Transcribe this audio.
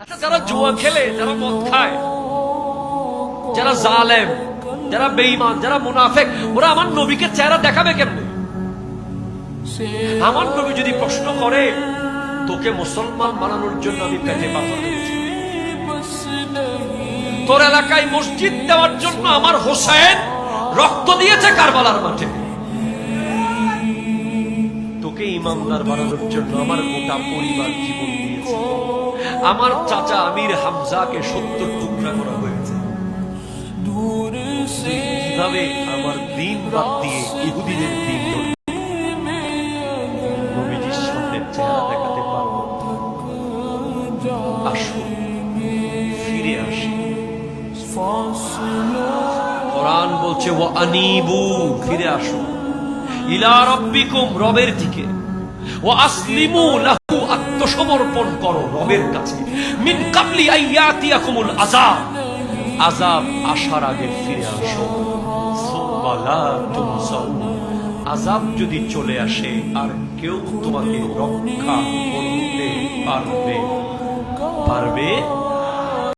আচ্ছা, যারা জুয়া খেলে, যারা মদ খায়, যারা জালেম, যারা বেঈমান, যারা মুনাফিক, ওরা আমার নবীকে চেহারা দেখাবে কেমনে? আমার নবী যদি প্রশ্ন করে, তোকে মুসলমান বানানোর জন্য আমি পেটে পাথর মেরেছি, তোর এলাকায় মসজিদ দেওয়ার জন্য আমার হোসেন রক্ত দিয়েছে কারবালার মাঠে, তোকে ইমানদার বানানোর জন্য আমার গোটা পরিবার জীবন দিয়েছে, আমার চাচা আমির হামজাকে 70 টুকরা করা হয়েছে, কিভাবে আমার দিন বাদ দিয়ে ইহুদিদের দিন নবীজির সামনে চেহারা দেখাতে পারবো? আসুন ফিরে আসি। কোরআন বলছে ওয়া আনিবু, ফিরে আসুন, ইলা রাব্বিকুম, রবের দিকে, ওয়া আসলিমু লাহু, আত্মসমর্পণ করো রবের কাছে, মিন কাবলি আইয়াতিয়াকুমুল আযাব, আযাব আসার আগে ফিরে আসো, সুম্মা লা তুনসারুন, আযাব যদি চলে আসে আর কেউ তোমাকে রক্ষা করতে পারবে